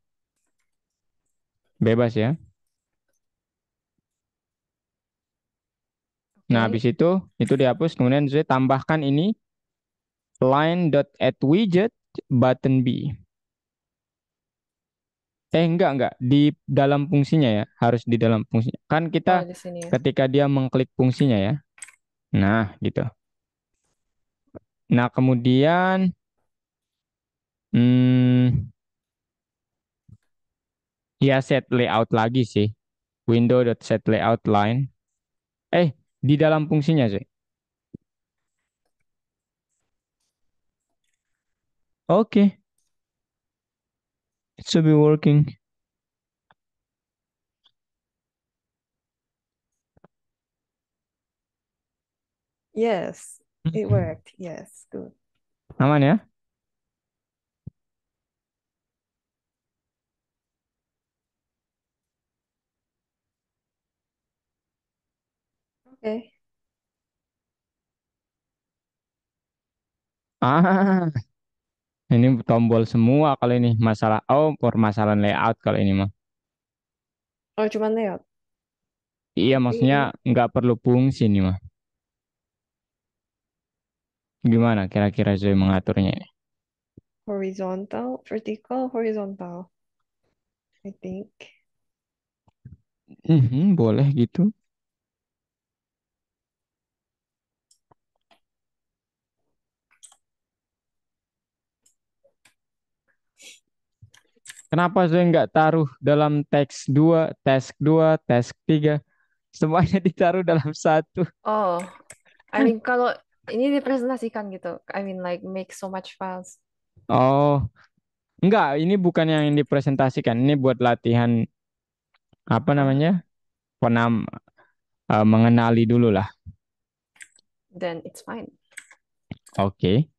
Bebas ya. Nah, habis Oke. itu dihapus. Kemudian Zoe tambahkan ini line.add_widget button B. Enggak. Di dalam fungsinya ya. Harus di dalam fungsinya. Kan Oh, kita di sini ya. ketika dia mengklik fungsinya ya. Nah, gitu. Nah, kemudian hmm, ya set layout lagi sih. Window.set layout line. Di dalam fungsinya Zoe. Oke, it should be working. Yes, it worked. Yes, good. Aman ya? Oke. Ah, ini tombol semua kalau ini masalah. Oh, permasalahan layout kalau ini mah. Oh, cuman layout. Iya, Tapi maksudnya ini nggak perlu fungsi nih mah. Gimana kira-kira Zoe mengaturnya ini? horizontal, vertical, horizontal. I think. Boleh gitu. Kenapa saya nggak taruh dalam teks 2, teks 3? Semuanya ditaruh dalam satu. Oh, I mean kalau ini dipresentasikan gitu, I mean like make so much files. Oh, enggak, ini bukan yang dipresentasikan. Ini buat latihan apa Oh, namanya? Mengenali dulu lah. then it's fine. Oke.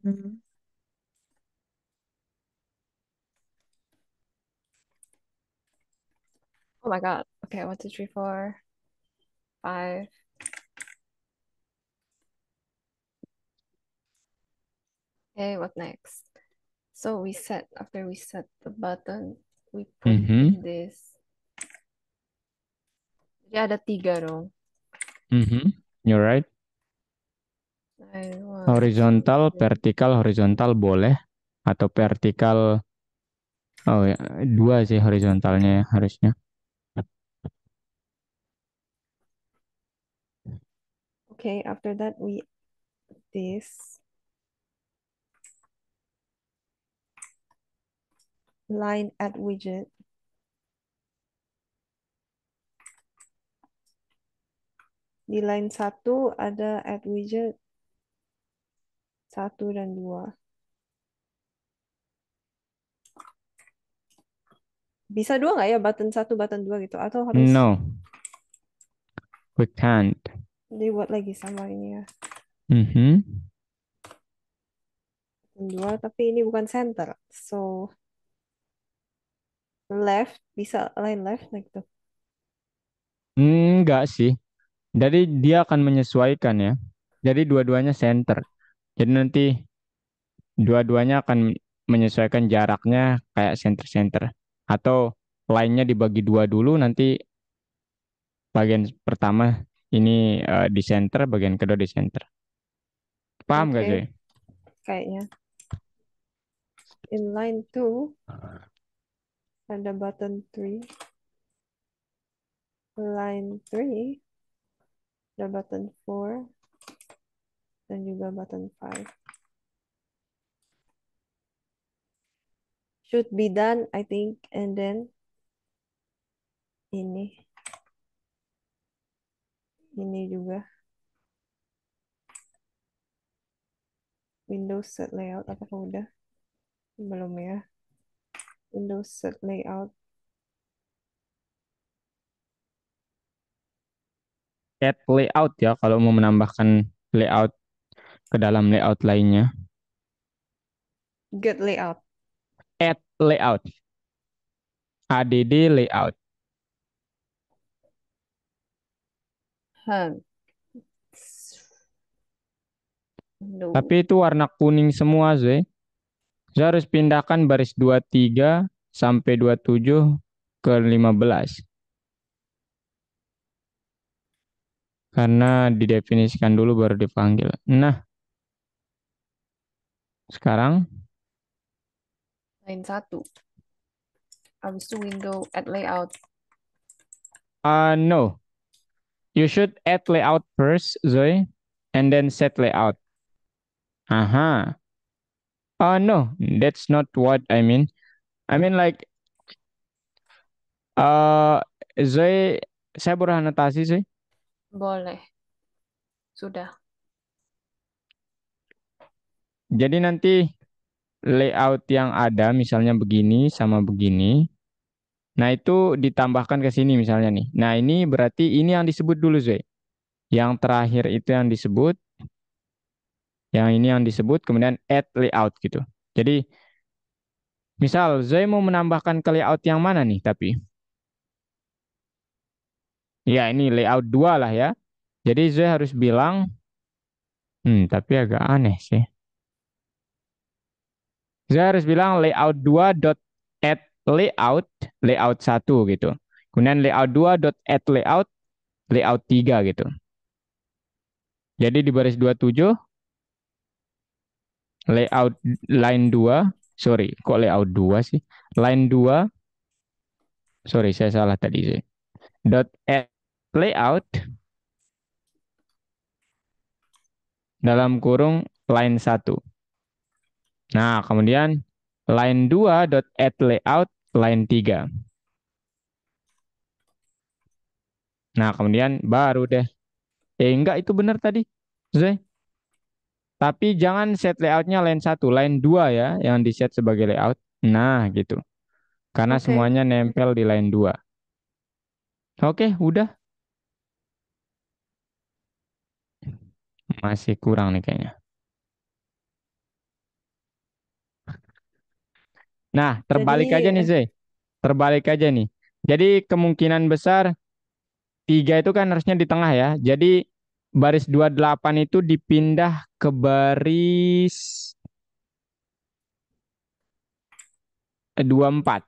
Hmm. Oh my God. Okay, 1, 2, 3, 4, 5. Okay, what next? So after we set the button, we put Mhm. in this. Jadi ada 3 dong. You're right. I want Horizontal, to. vertikal, horizontal boleh atau vertikal. Oh ya, dua sih horizontalnya ya, harusnya. Okay, after that we this line add widget. Di line 1 ada add widget 1 dan 2. Bisa 2 nggak ya button 1, button 2 gitu? Atau harus No, we can't. dibuat lagi sama ini ya. Mhm. Button 2, tapi ini bukan center. So left, bisa line left like gitu. Enggak sih. Jadi dia akan menyesuaikan ya. Jadi dua-duanya center. Jadi nanti dua-duanya akan menyesuaikan jaraknya kayak center-center. Atau lainnya dibagi dua dulu, nanti bagian pertama ini di center, bagian kedua di center. Paham gak Oke, Zoe? kayaknya. In line 2 ada button 3. Line 3 ada button 4 dan juga button 5. Should be done, I think. And then ini juga Windows set layout. Apakah udah? Belum ya. Windows set layout. Add layout ya kalau mau menambahkan layout ke dalam layout lainnya. Get layout. Add layout. Add layout. Hmm. No. Tapi itu warna kuning semua, Zoe. Saya harus pindahkan baris 23 sampai 27 ke 15. Karena didefinisikan dulu baru dipanggil. Nah, sekarang, Line 1. Habis itu window add layout. no. You should add layout first, Zoe, and then set layout. Aha. No, that's not what I mean. I mean like, uh, Zoe, saya beranotasi, Zoe. Boleh. Sudah. Jadi nanti layout yang ada, misalnya begini sama begini. Nah, itu ditambahkan ke sini misalnya nih. Nah, ini berarti ini yang disebut dulu, Zoe. Yang terakhir itu yang disebut, yang ini yang disebut, kemudian add layout gitu. Jadi, misal Zoe mau menambahkan ke layout yang mana nih, tapi ya ini layout 2 lah ya. Jadi Zoe harus bilang, tapi agak aneh sih. Zoe harus bilang layout 2 dot add layout, layout 1 gitu. Kemudian layout 2 dot add layout, layout 3 gitu. Jadi di baris 27 layout line 2, sorry, kok layout 2 sih? Line 2, sorry saya salah tadi sih. Dot add layout dalam kurung line 1. Nah, kemudian line 2 dot add layout line 3. Nah, kemudian baru deh. Enggak itu benar tadi. Zai. Tapi jangan set layoutnya line 1, line 2 ya yang di set sebagai layout. Nah, gitu. Karena Oke. semuanya nempel di line 2. Oke, udah. Masih kurang nih kayaknya. Nah, Jadi, terbalik aja nih, Zai. Terbalik aja nih. Jadi kemungkinan besar 3 itu kan harusnya di tengah ya. Jadi baris 28 itu dipindah ke baris 24.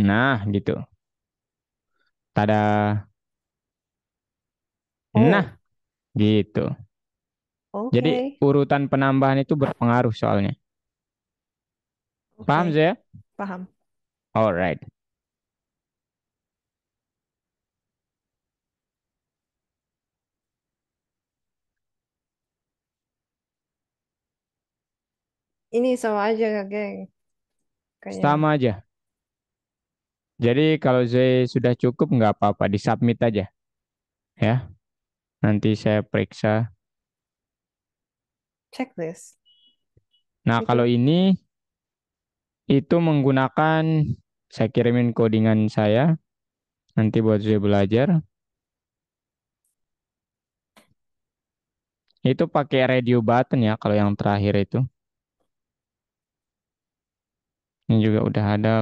Nah, gitu. Tada. Nah, oh, gitu. Jadi oke. urutan penambahan itu berpengaruh soalnya. Paham, Oke. Zai? Paham. Alright. Ini sama aja, geng. Kayaknya. Sama aja. Jadi kalau Zai sudah cukup nggak apa-apa, disubmit aja ya. Nanti saya periksa. Checklist. Nah, kalau Itu. ini itu menggunakan saya kirimin codingan saya nanti buat Zai belajar. Itu pakai radio button ya kalau yang terakhir itu. Ini juga udah ada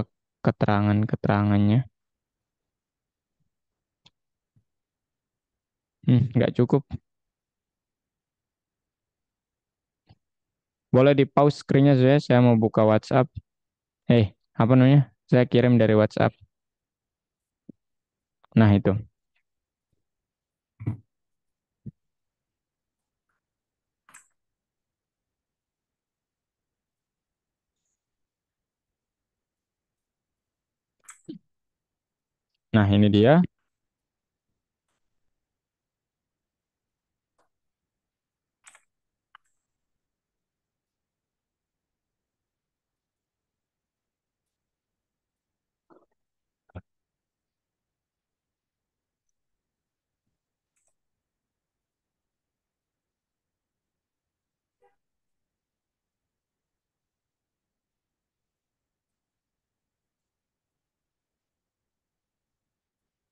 keterangan-keterangannya. Nggak cukup. Boleh di pause screen-nya saya mau buka WhatsApp. Apa namanya? Saya kirim dari WhatsApp. Nah, itu. Nah, ini dia.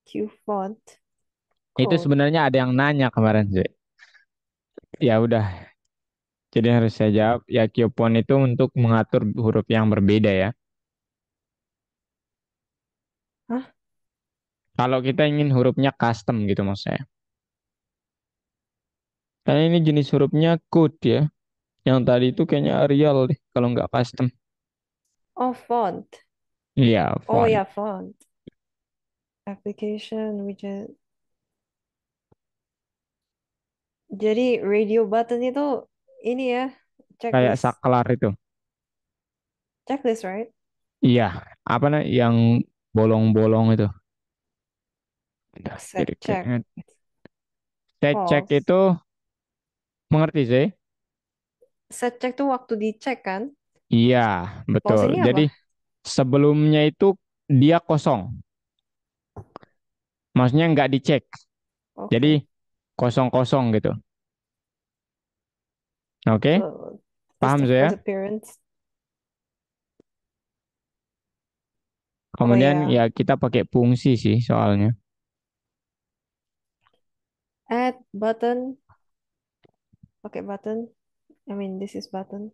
Q font. Itu Code. sebenarnya ada yang nanya kemarin sih. Ya udah, jadi harus saya jawab. Ya Kyopon itu untuk mengatur huruf yang berbeda ya. Hah? Kalau kita ingin hurufnya custom gitu maksud saya. Karena ini jenis hurufnya code ya. Yang tadi itu kayaknya Arial deh kalau nggak custom. Oh, font. Iya, Oh font. ya, font. Application, widget. Jadi radio button itu ini ya, Kayak checklist. saklar itu. Checklist, right? Iya, apa nih yang bolong-bolong itu. Udah, jadi Set check kayaknya saya cek false. itu mengerti sih? Set check tuh waktu dicek kan? Iya, False betul. ini Jadi apa? sebelumnya itu dia kosong. Maksudnya nggak dicek. Jadi Oke. kosong-kosong gitu. Oke, So just paham the saya? first appearance. Oh Kemudian ya, ya kita pakai fungsi sih soalnya. add button. Pakai button. I mean, this is button.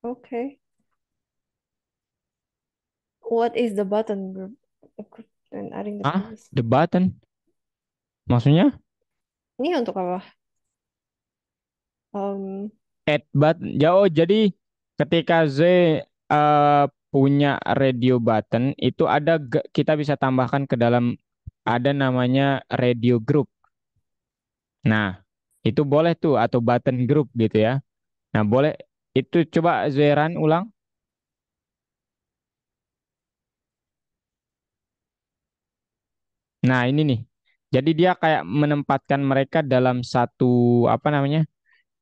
Oke. What is the button group? And adding the Ah, previous. the button. Maksudnya Ini untuk apa? Um, add button. Jauh. Jadi ketika Z punya radio button itu ada kita bisa tambahkan ke dalam ada namanya radio group. Nah, itu boleh tuh atau button group gitu ya. Nah, boleh itu coba Zeran ulang. Nah, ini nih. Jadi dia kayak menempatkan mereka dalam satu apa namanya?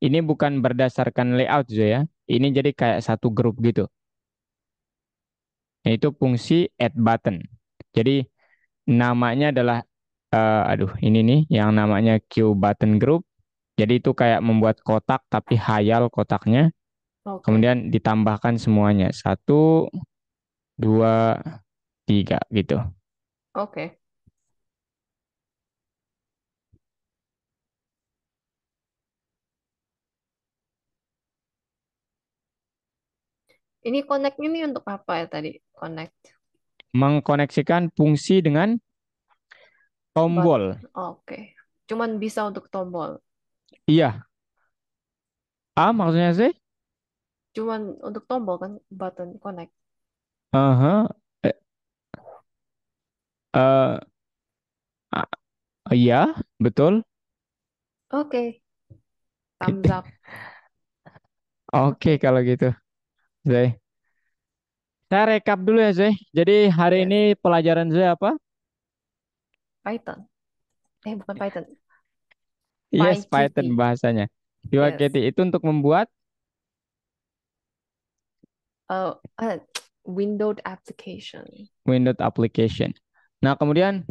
Ini bukan berdasarkan layout Zoe ya. Ini jadi kayak satu grup gitu. Nah, itu fungsi add button. Jadi namanya adalah aduh ini nih yang namanya queue button group. Jadi itu kayak membuat kotak tapi hayal kotaknya. oke. Kemudian ditambahkan semuanya. Satu, dua, tiga gitu. Oke. Ini connect ini untuk apa ya tadi? Connect Mengkoneksikan fungsi dengan button. tombol. Oke. Cuman bisa untuk tombol. Iya. Ah, maksudnya sih? Cuman untuk tombol kan button connect. Aha. Eh, eh, ah, iya, betul. Oke. Thumbs up. Oke Oke. kalau gitu, Zai. Saya rekap dulu ya, Zai. Jadi hari Yes. ini pelajaran Zai apa? Python. Bukan Python. Yes, Python PyQt. bahasanya. Yes. QAQT itu untuk membuat Uh, uh, Windows application. Windows application. Nah, kemudian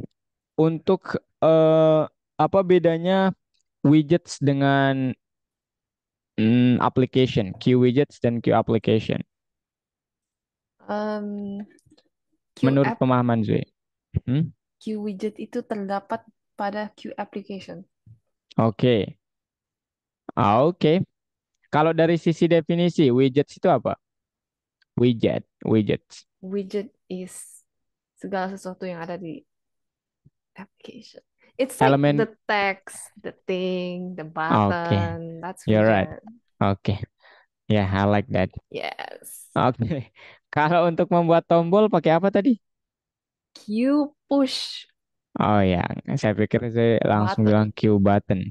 untuk apa bedanya widgets dengan application, Q widgets dan Q application Um, Q menurut app, pemahaman Zai? Hmm? Q widget itu terdapat pada Q application. Oke. Oke. Kalau dari sisi definisi, widgets itu apa? Widgets. Widget is segala sesuatu yang ada di application. It's like Elemen. the text, the thing, the Oke, button. That's you're right. widget. Oke, yeah, I like that. Yes. Oke. Kalau untuk membuat tombol pakai apa tadi? Q push Oh ya, saya pikir saya langsung bilang button. Q button.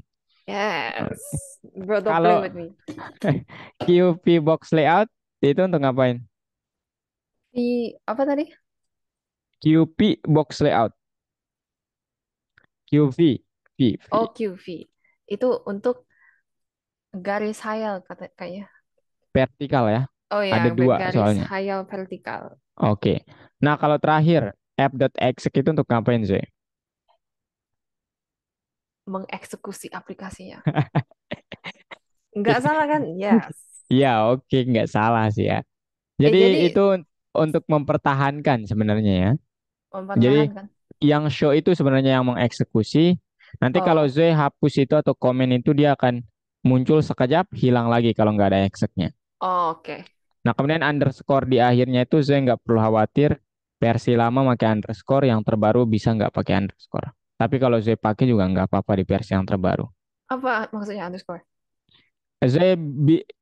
Yes. Bro, don't play Kalau with me. QV box layout itu untuk ngapain? Apa tadi? QV box layout. QV. Oh, V. QV. Itu untuk garis hayal kayaknya. Vertikal ya. Oh ya, Ada dua garis soalnya. hayal vertikal. Oke. Nah, kalau terakhir app.exec itu untuk ngapain sih? Mengeksekusi aplikasinya. Nggak salah kan? Yes. Iya, oke, nggak salah sih ya. Jadi Jadi itu untuk mempertahankan sebenarnya ya. Jadi mempertahankan. yang show itu sebenarnya yang mengeksekusi. Nanti kalau Oh, Zoe hapus itu atau komen itu dia akan muncul sekejap, hilang lagi kalau nggak ada execnya. oh, oke. Nah kemudian underscore di akhirnya itu Zoe nggak perlu khawatir. Versi lama pakai underscore, yang terbaru bisa nggak pakai underscore. Tapi kalau Zoe pakai juga nggak apa-apa di versi yang terbaru. Apa maksudnya underscore?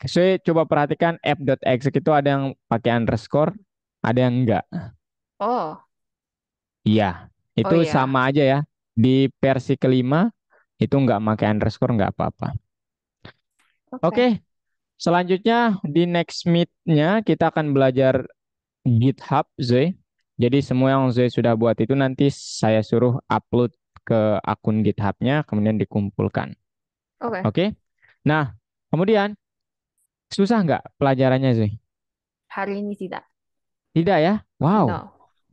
Zoe coba perhatikan app.exec itu ada yang pakai underscore, ada yang enggak. Oh, Iya, oh itu sama ya. aja ya. Di versi kelima itu nggak pakai underscore nggak apa-apa. Oke. Oke, selanjutnya di next meet-nya kita akan belajar GitHub, Zoe. Jadi semua yang Zoe sudah buat itu nanti saya suruh upload ke akun GitHub-nya, kemudian dikumpulkan. Oke. Oke, nah kemudian susah nggak pelajarannya, Zoe? Hari ini tidak. Tidak ya? Wow, No.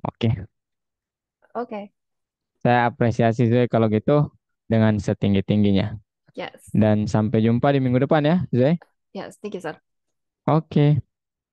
oke. Oke. Saya apresiasi Zoe kalau gitu dengan setinggi-tingginya. Yes. Dan sampai jumpa di minggu depan ya, Zoe. Yes. Thank you, sir. Oke.